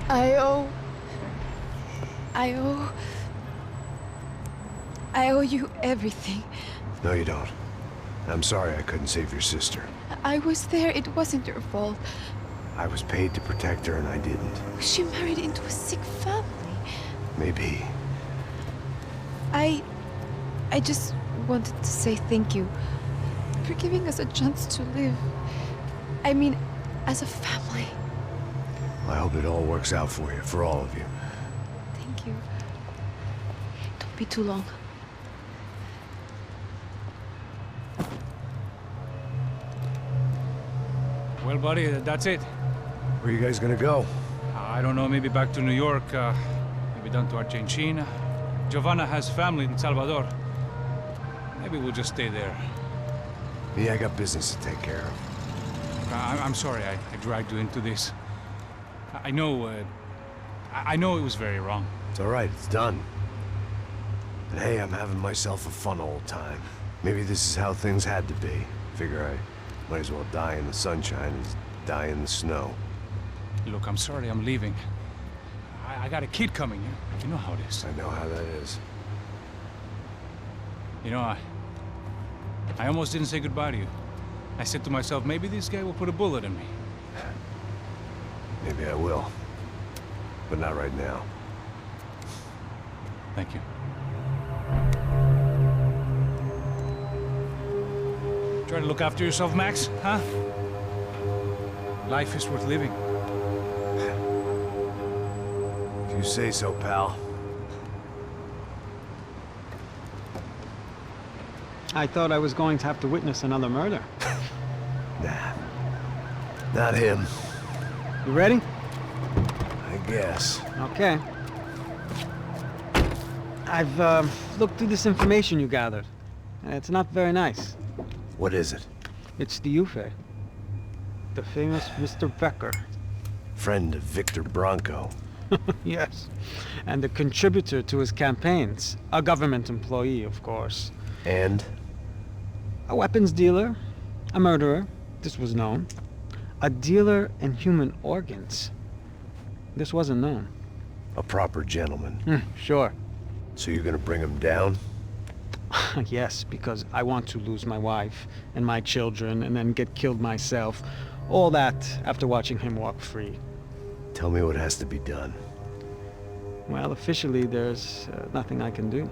I owe... I owe you everything. No, you don't. I'm sorry I couldn't save your sister. I was there. It wasn't your fault. I was paid to protect her and I didn't. She married into a sick family. Maybe. I just wanted to say thank you for giving us a chance to live. I mean, as a family. I hope it all works out for you, for all of you. Thank you. Don't be too long. Well, buddy, that's it. Where are you guys gonna go? I don't know, maybe back to New York, maybe down to Argentina. Giovanna has family in Salvador. Maybe we'll just stay there. Me, I got business to take care of. I'm sorry I dragged you into this. I know it was very wrong. It's all right, it's done. And hey, I'm having myself a fun old time. Maybe this is how things had to be. Figure I might as well die in the sunshine as die in the snow. Look, I'm sorry I'm leaving. I got a kid coming. You know how it is. I know how that is. You know, I almost didn't say goodbye to you. I said to myself, maybe this guy will put a bullet in me. Maybe I will. But not right now. Thank you. Try to look after yourself, Max, huh? Life is worth living. If you say so, pal. I thought I was going to have to witness another murder. Nah. Not him. You ready? I guess. Okay. I've looked through this information you gathered. It's not very nice. What is it? It's the Ufe. The famous Mr. Becker. Friend of Victor Branco. Yes. And a contributor to his campaigns. A government employee, of course. And? A weapons dealer. A murderer. This was known. A dealer in human organs. This wasn't known. A proper gentleman. Sure. So you're gonna bring him down? Yes, because I want to lose my wife and my children and then get killed myself. All that after watching him walk free. Tell me what has to be done. Well, officially there's nothing I can do.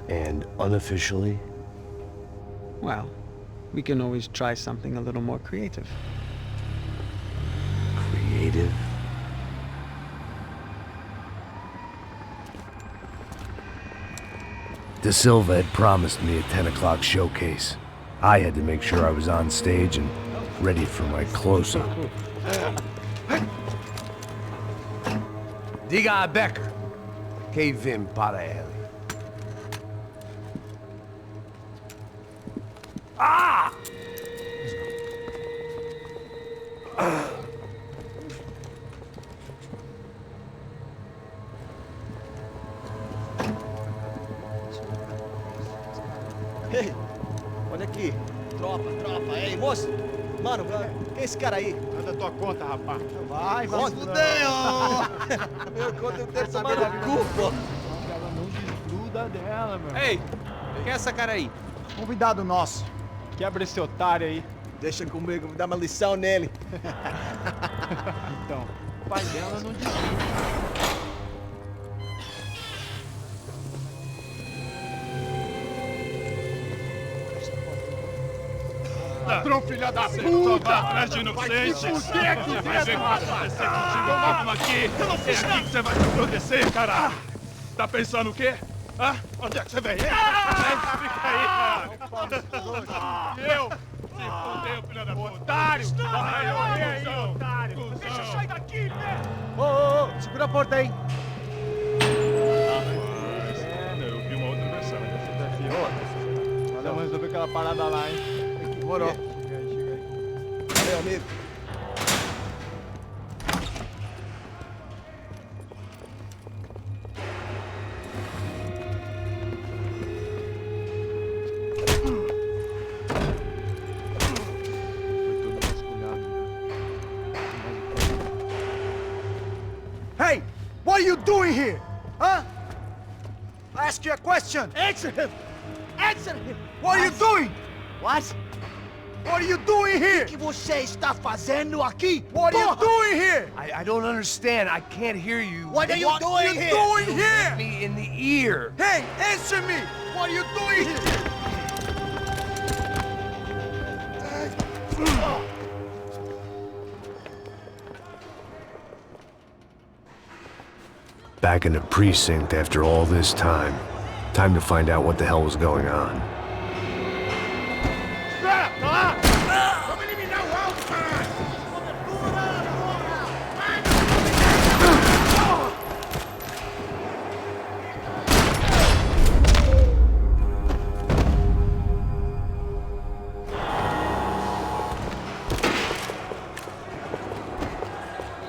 And unofficially? Well, we can always try something a little more creative. Creative? De Silva had promised me a 10 o'clock showcase. I had to make sure I was on stage and ready for my close-up. Diga a Becker. Que vim para ele. Ah! Ei, olha aqui. Tropa. Ei, moço. Mano, quem é esse cara aí? Manda tua conta, rapaz. Vai se fuder, ó. Meu conta eu tenho que tomar no cu, pô. Ela não desgruda dela, meu. Ei, quem é essa cara aí? Convidado nosso. Quebra esse otário aí. Deixa comigo, me dá uma lição nele. Então, o pai dela não desgruda. Ladrão, filha da puta! Vai atrás de inocente! Vai ver o que vai acontecer contigo! Vamos aqui! É aqui que você vai se acontecer, cara! Tá pensando o quê? Hã? Onde é que você vem? Fica aí, cara! Eu? Se fodeu, filha da puta! Otário! Vai aí, otário! Deixa eu sair daqui, né? Ô, segura a porta aí! Eu vi uma outra versão. Vamos resolver aquela parada lá, hein? Demorou. Chega aí. Valeu, amigo. Foi tudo vasculhado. What are you doing here? Huh? I ask you a question. Answer him! Answer him! What are you doing? What? What are you doing here? O que você está fazendo aqui? What are you doing here? I don't understand. I can't hear you. What are you doing here? What are you doing here? Me in the ear. Hey, answer me! What are you doing here? Back in the precinct after all this time. Time to find out what the hell was going on.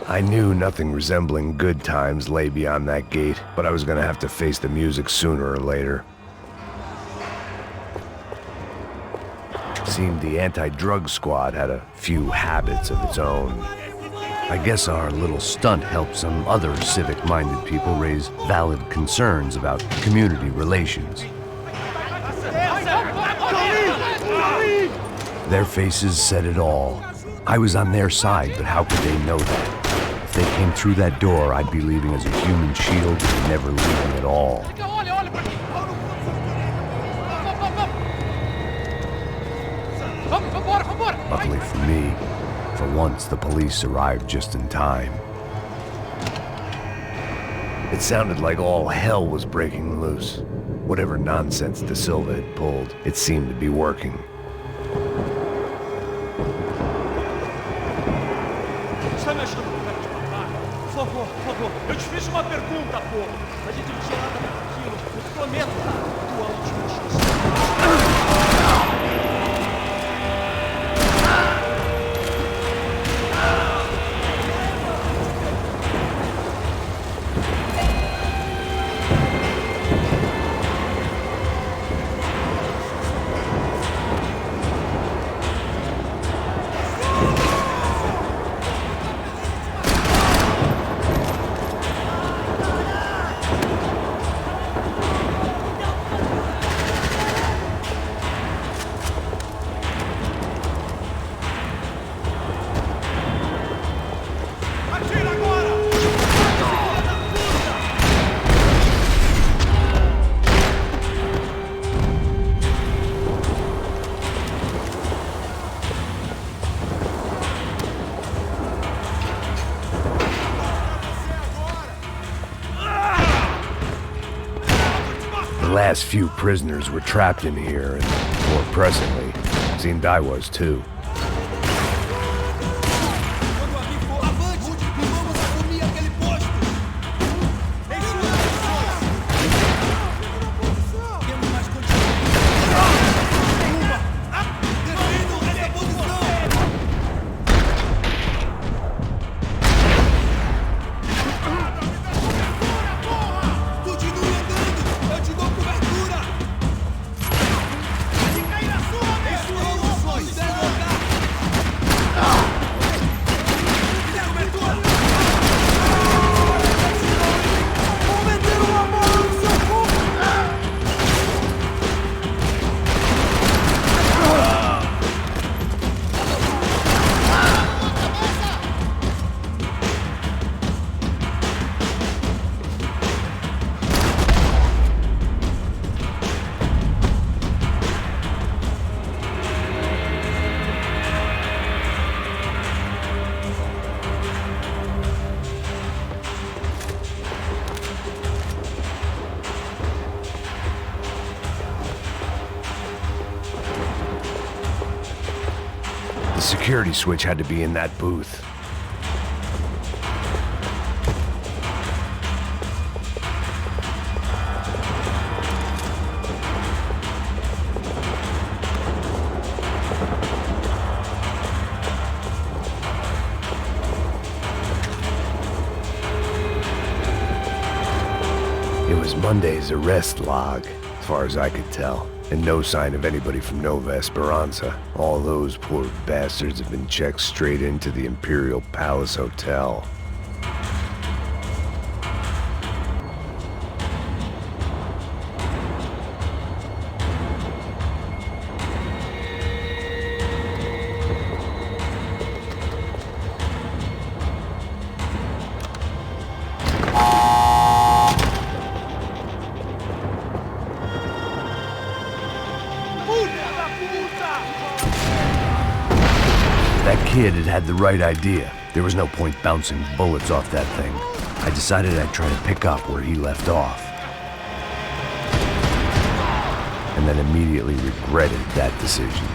I knew nothing resembling good times lay beyond that gate, but I was gonna have to face the music sooner or later. Seemed the anti-drug squad had a few habits of its own. I guess our little stunt helped some other civic-minded people raise valid concerns about community relations. Their faces said it all. I was on their side, but how could they know that? If they came through that door, I'd be leaving as a human shield and never leaving at all. Luckily for me, for once the police arrived just in time. It sounded like all hell was breaking loose. Whatever nonsense De Silva had pulled, it seemed to be working. Por favor, eu te fiz uma pergunta, pô. A gente não tinha nada daquilo. Eu te prometo, tá? Tua última chance. The last few prisoners were trapped in here, and more pressingly, seemed I was too. The security switch had to be in that booth. It was Monday's arrest log, as far as I could tell. And no sign of anybody from Nova Esperanza. All those poor bastards have been checked straight into the Imperial Palace Hotel. kid had had the right idea. There was no point bouncing bullets off that thing. I decided I'd try to pick up where he left off. And then immediately regretted that decision.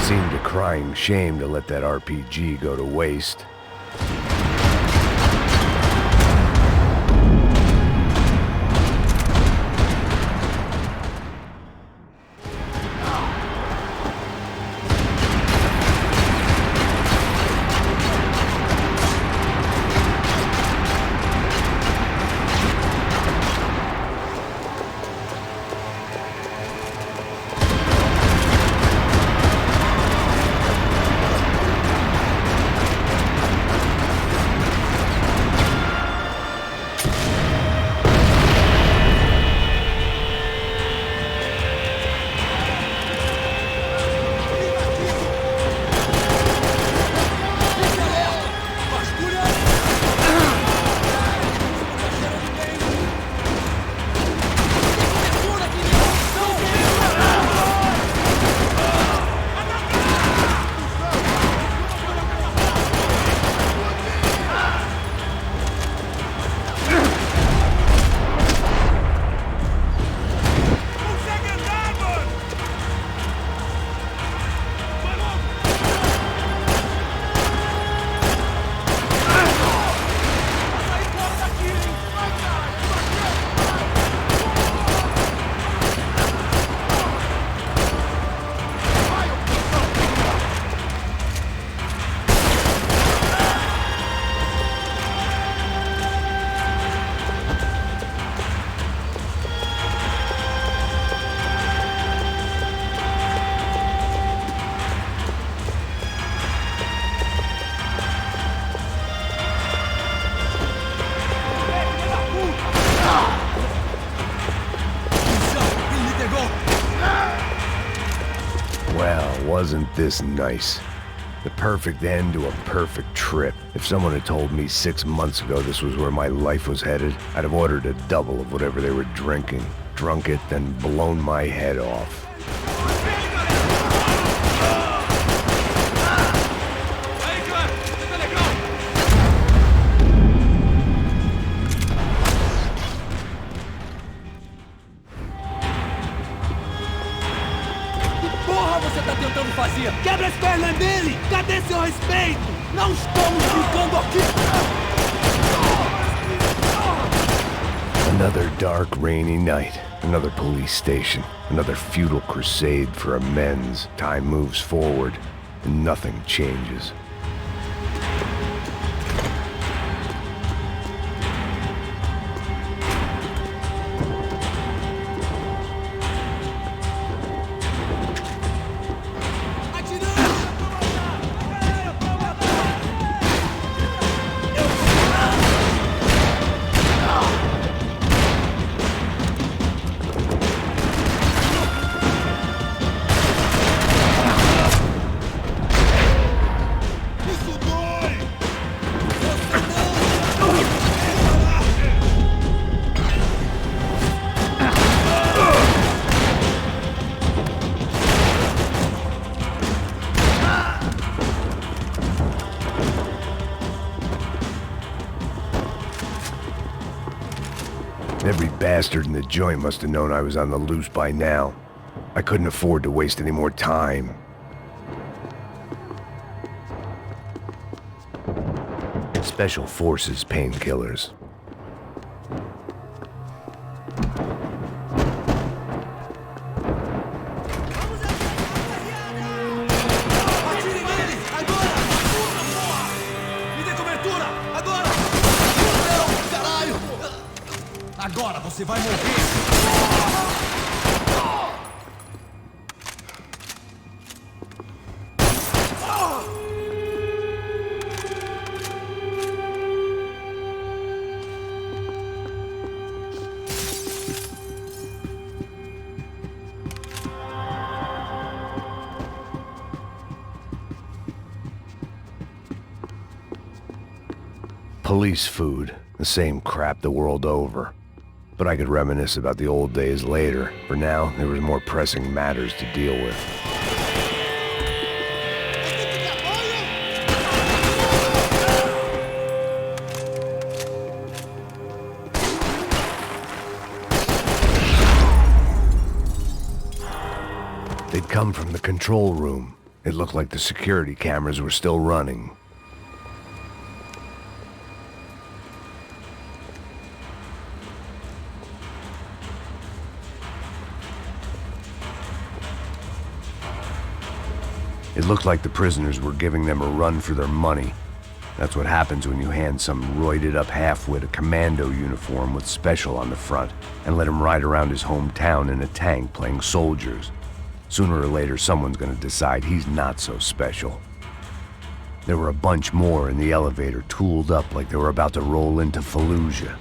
Seemed a crying shame to let that RPG go to waste. Well, wasn't this nice? The perfect end to a perfect trip. If someone had told me 6 months ago this was where my life was headed, I'd have ordered a double of whatever they were drinking, drunk it, then blown my head off. Quebra as pernas dele! Cadê seu respeito? Não estamos ficando aqui! Another dark, rainy night. Another police station. Another futile crusade for amends. Time moves forward, and nothing changes. Every bastard in the joint must have known I was on the loose by now. I couldn't afford to waste any more time. Special Forces painkillers. Agora você vai morrer! Police food, the same crap the world over. But I could reminisce about the old days later. For now, there was more pressing matters to deal with. They'd come from the control room. It looked like the security cameras were still running. It looked like the prisoners were giving them a run for their money. That's what happens when you hand some roided-up halfwit a commando uniform with special on the front and let him ride around his hometown in a tank playing soldiers. Sooner or later, someone's gonna decide he's not so special. There were a bunch more in the elevator, tooled up like they were about to roll into Fallujah.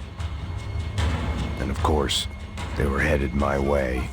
And of course, they were headed my way.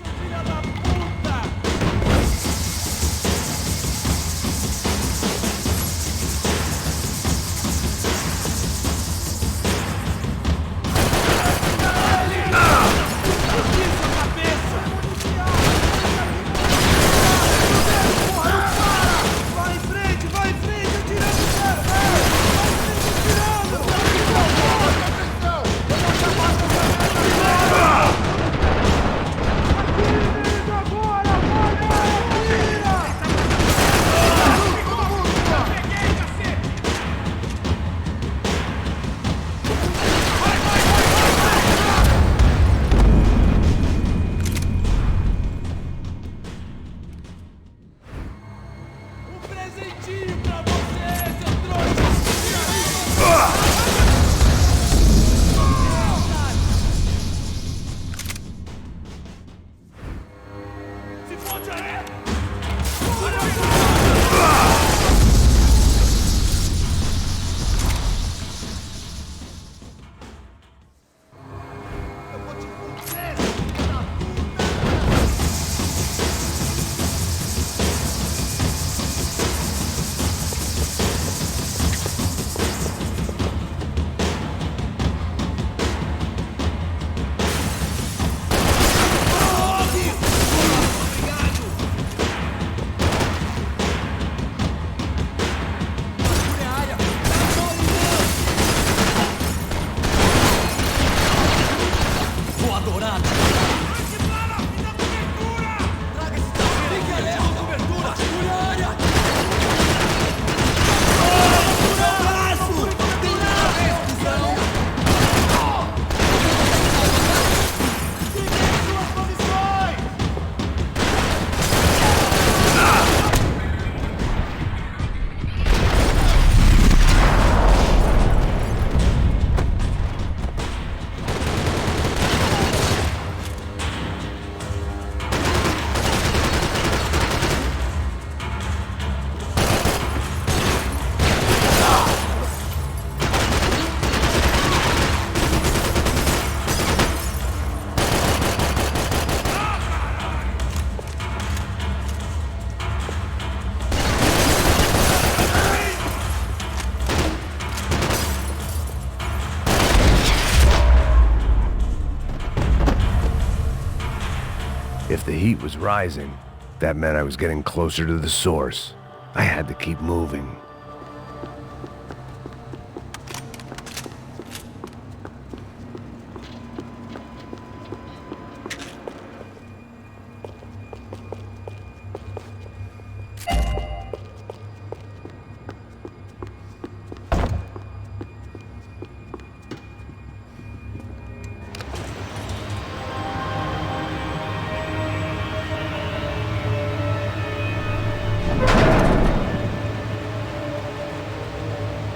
If the heat was rising, that meant I was getting closer to the source. I had to keep moving.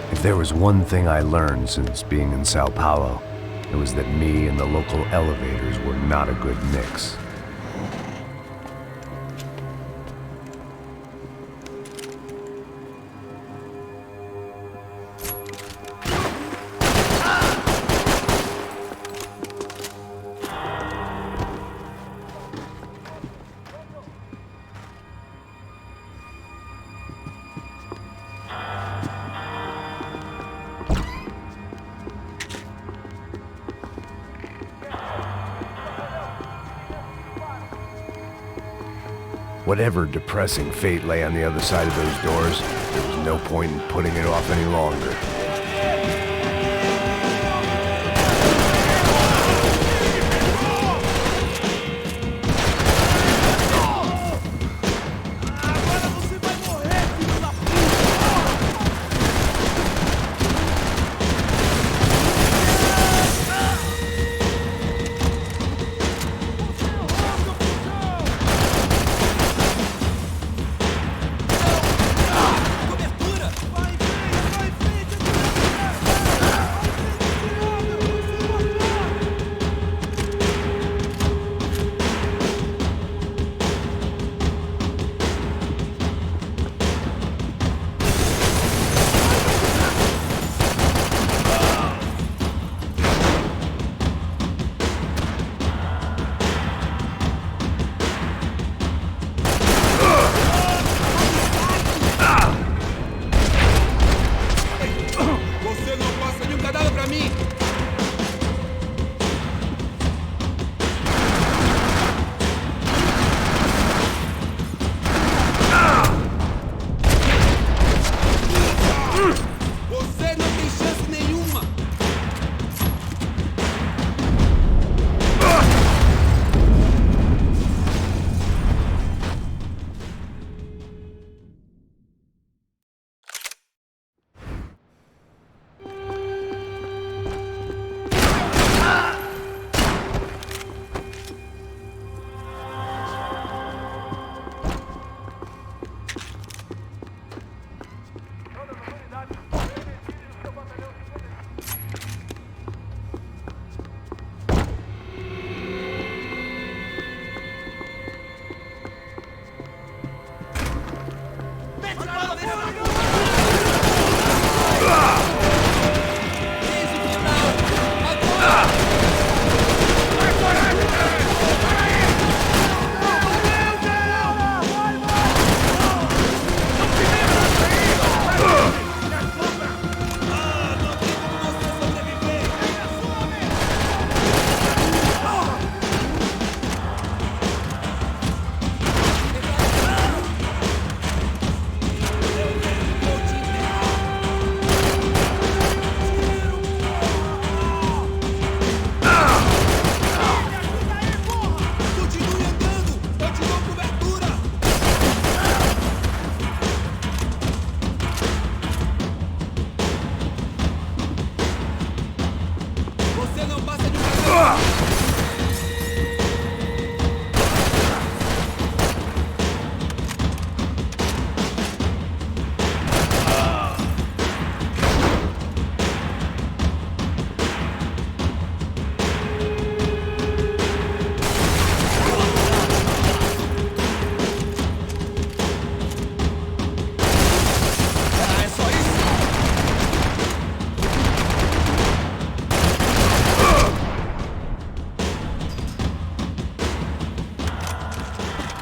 If there was one thing I learned since being in Sao Paulo, It was that me and the local elevators were not a good mix. Whatever depressing fate lay on the other side of those doors, there was no point in putting it off any longer.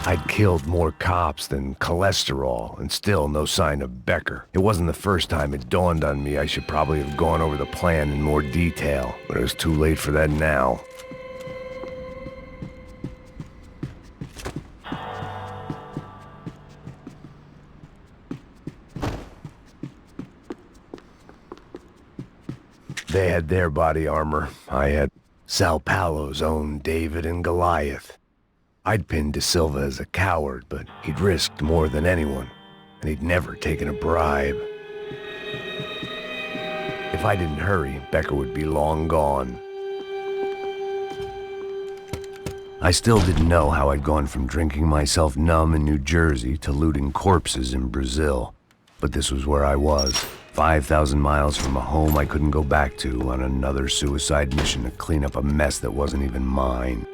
I'd killed more cops than cholesterol, and still no sign of Becker. It wasn't the first time it dawned on me I should probably have gone over the plan in more detail, but it was too late for that now. They had their body armor. I had Sao Paulo's own David and Goliath. I'd pinned De Silva as a coward, but he'd risked more than anyone, and he'd never taken a bribe. If I didn't hurry, Becker would be long gone. I still didn't know how I'd gone from drinking myself numb in New Jersey to looting corpses in Brazil, but this was where I was. 5,000 miles from a home I couldn't go back to on another suicide mission to clean up a mess that wasn't even mine.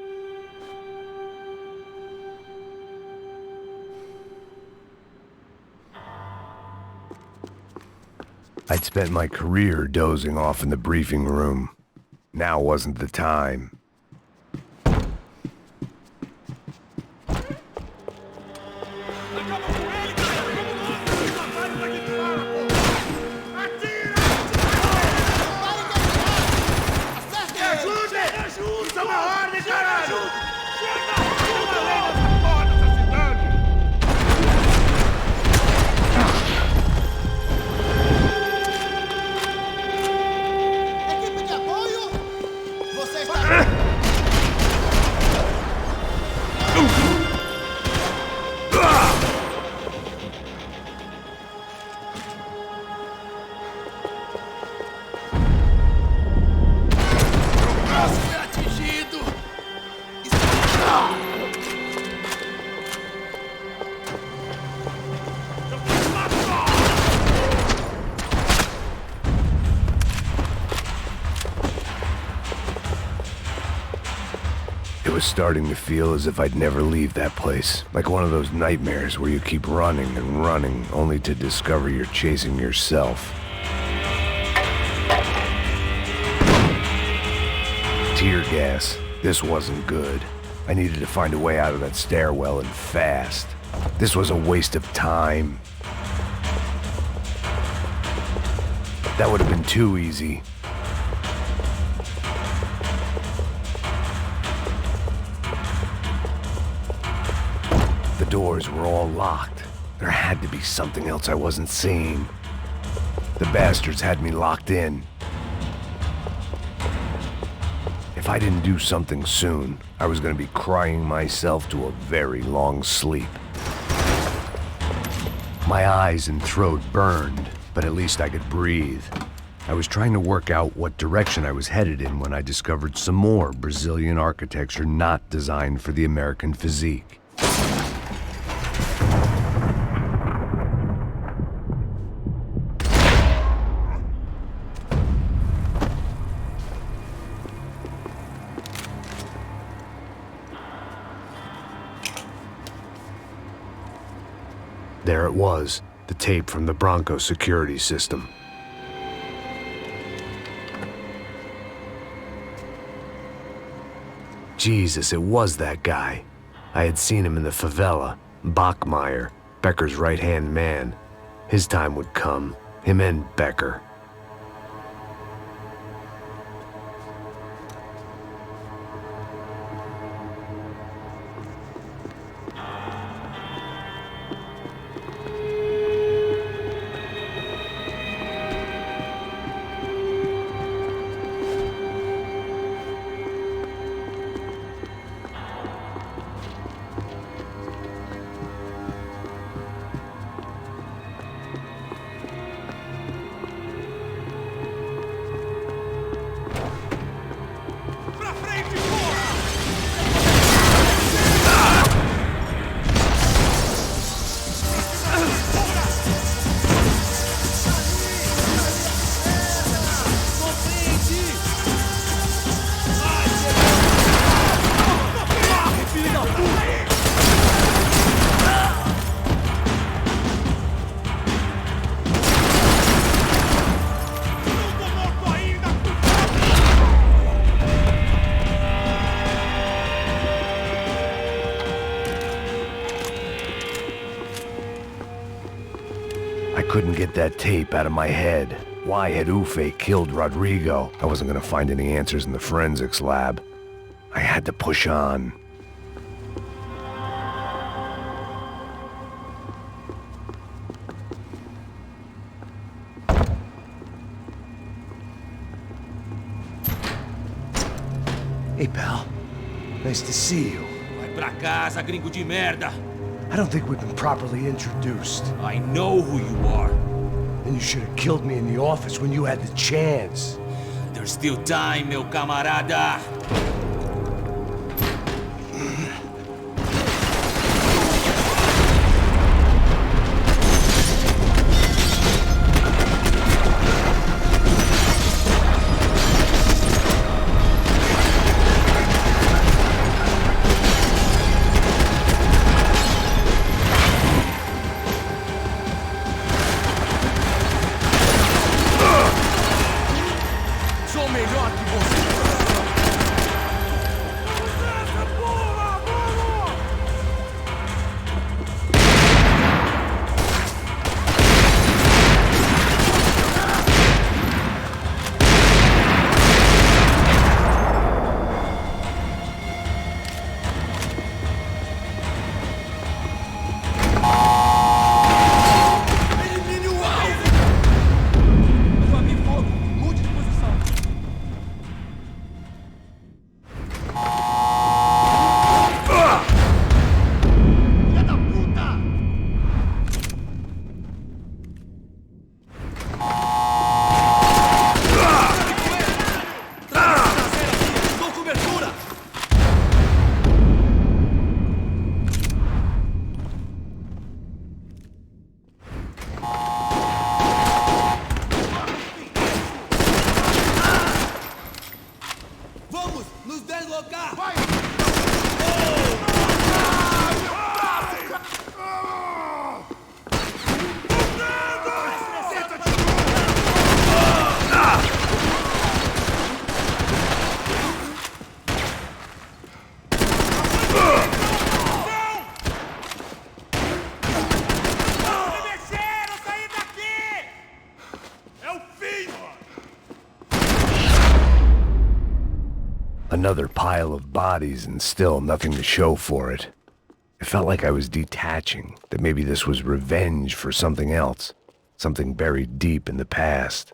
I'd spent my career dozing off in the briefing room. Now wasn't the time. It was starting to feel as if I'd never leave that place. Like one of those nightmares where you keep running and running, only to discover you're chasing yourself. Tear gas. This wasn't good. I needed to find a way out of that stairwell and fast. This was a waste of time. That would have been too easy. The doors were all locked. There had to be something else I wasn't seeing. The bastards had me locked in. If I didn't do something soon, I was going to be crying myself to a very long sleep. My eyes and throat burned, but at least I could breathe. I was trying to work out what direction I was headed in when I discovered some more Brazilian architecture not designed for the American physique. There it was, the tape from the Branco security system. Jesus, it was that guy. I had seen him in the favela, Bachmeyer, Becker's right-hand man. His time would come, him and Becker. I couldn't get that tape out of my head. Why had Ufe killed Rodrigo? I wasn't gonna find any answers in the forensics lab. I had to push on. Hey, pal. Nice to see you. Vai pra casa, gringo de merda! I don't think we've been properly introduced. I know who you are. Then you should have killed me in the office when you had the chance. There's still time, meu camarada! sou melhor que você. Another pile of bodies and still nothing to show for it. It felt like I was detaching, that maybe this was revenge for something else, something buried deep in the past.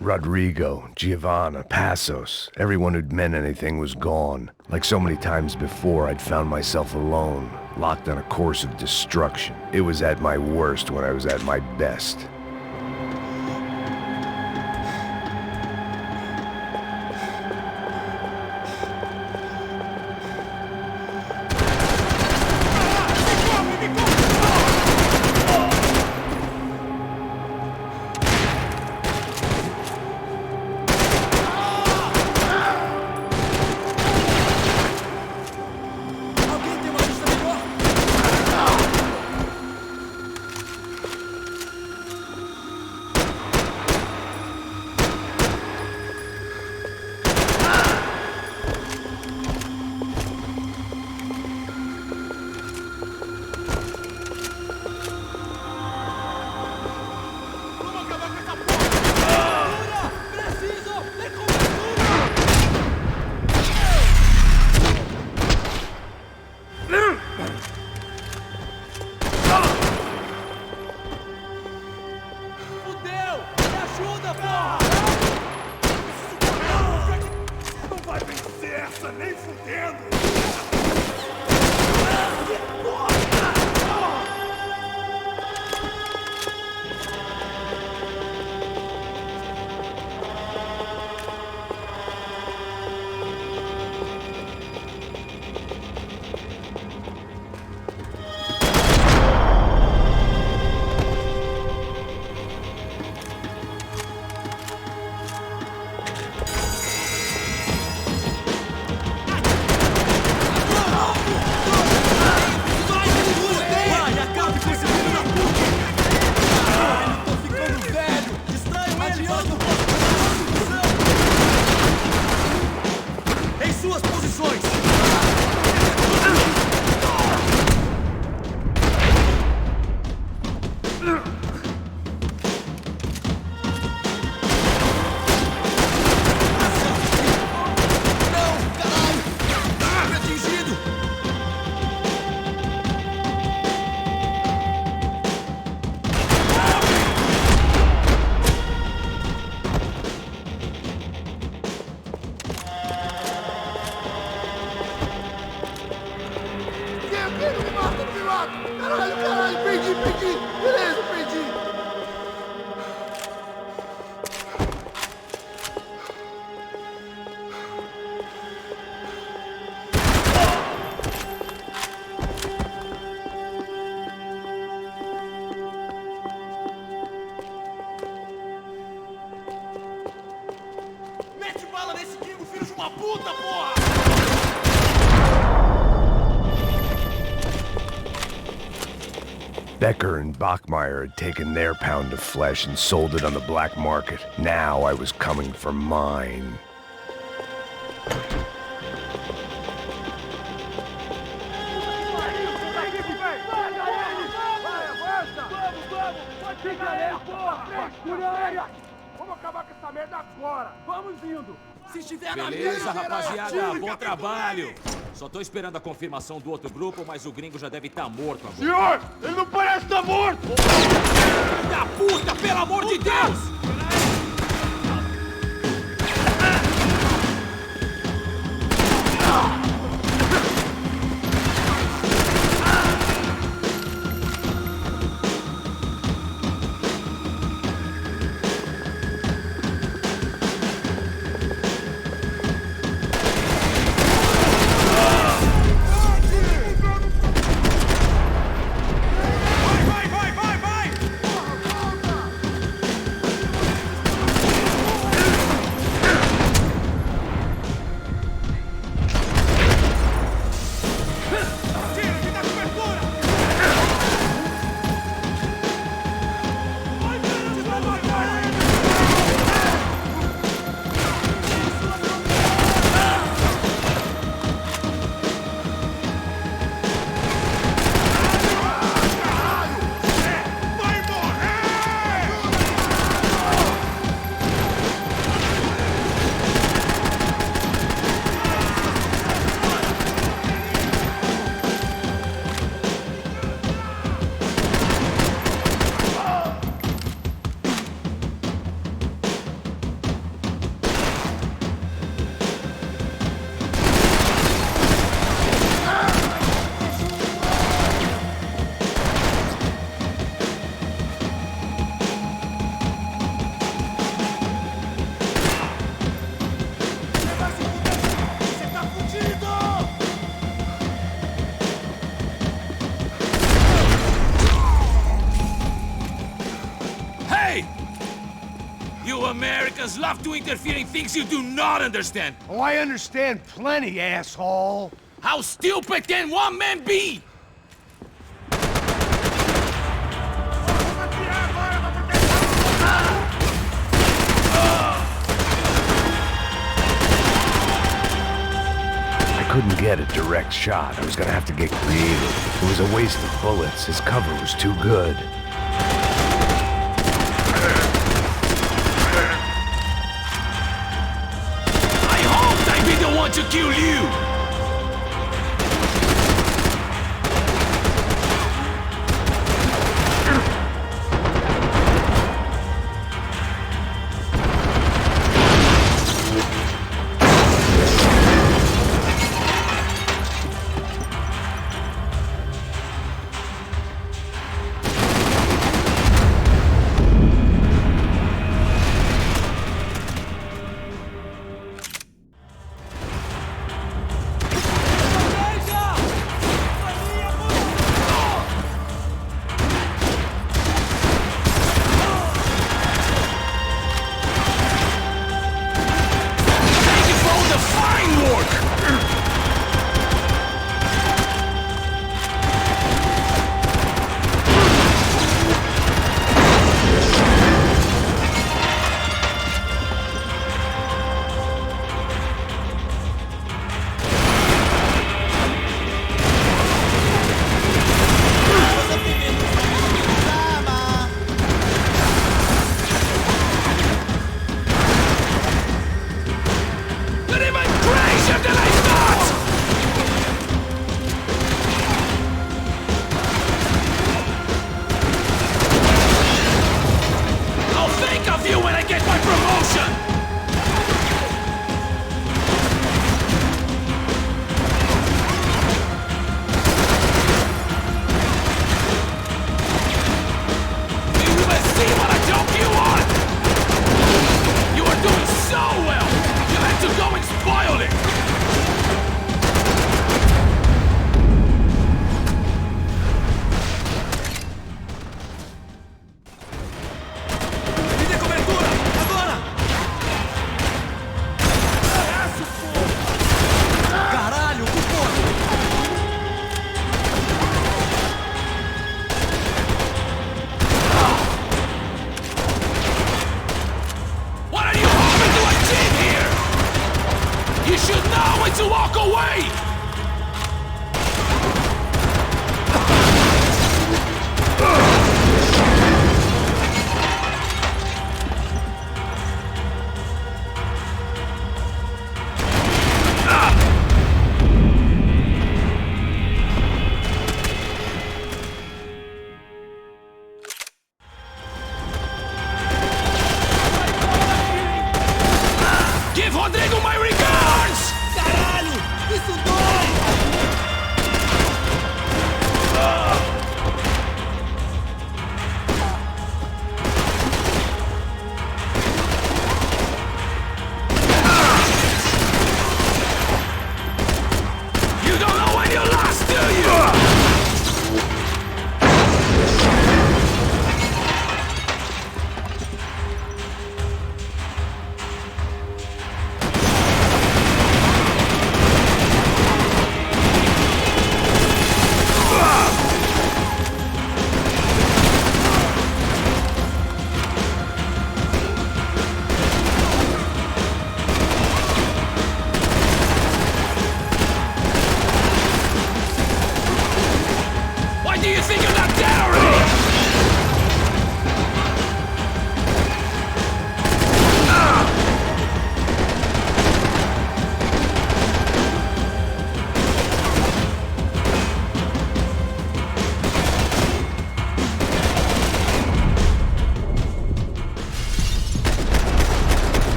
Rodrigo, Giovanna, Passos, everyone who'd meant anything was gone. Like so many times before, I'd found myself alone, locked on a course of destruction. It was at my worst when I was at my best. Mete bala nesse Kingo, filho de uma puta, porra! Becker and Bachmeyer had taken their pound of flesh and sold it on the black market. Now I was coming for mine. Vamos acabar com essa merda agora! Vamos indo! Se estiver na Beleza, minha, rapaziada, bom trabalho. Só tô esperando a confirmação do outro grupo, mas o gringo já deve estar morto agora. Senhor! Ele não parece estar morto! Filho da puta, pelo amor de Deus! You Americans love to interfere in things you do not understand. Oh, I understand plenty, asshole. How stupid can one man be? I couldn't get a direct shot. I was gonna have to get creative. It was a waste of bullets. His cover was too good. I hoped I'd be the one to kill you! isso, doido! You don't know when you're lost, do you? Why do you think you're not dead already?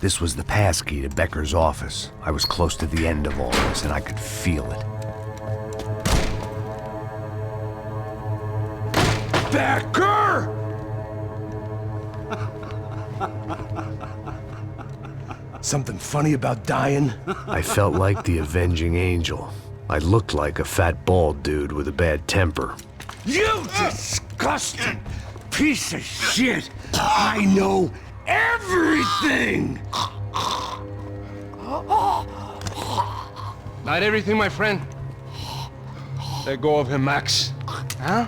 This was the passkey to Becker's office. I was close to the end of all this, and I could feel it. Becker! Something funny about dying? I felt like the avenging angel. I looked like a fat bald dude with a bad temper. You disgusting piece of shit! I know everything! Not everything, my friend. Let go of him, Max. Huh?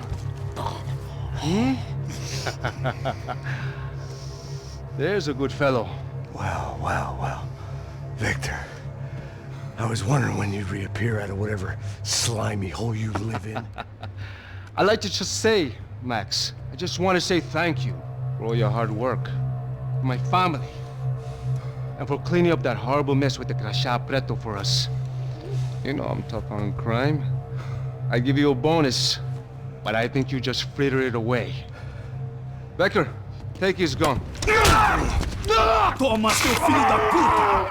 There's a good fellow. Well, well, well. Victor, I was wondering when you'd reappear out of whatever slimy hole you live in. I'd like to just say, Max, I just want to say thank you for all your hard work, for my family, and for cleaning up that horrible mess with the Crachá Preto for us. You know I'm tough on crime. I give you a bonus, but I think you just frittered it away. Becker, take his gun. Toma, seu filho da puta!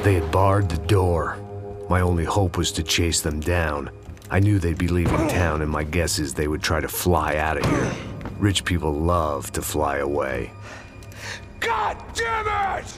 They had barred the door. My only hope was to chase them down. I knew they'd be leaving town, and my guess is they would try to fly out of here. Rich people love to fly away. God damn it!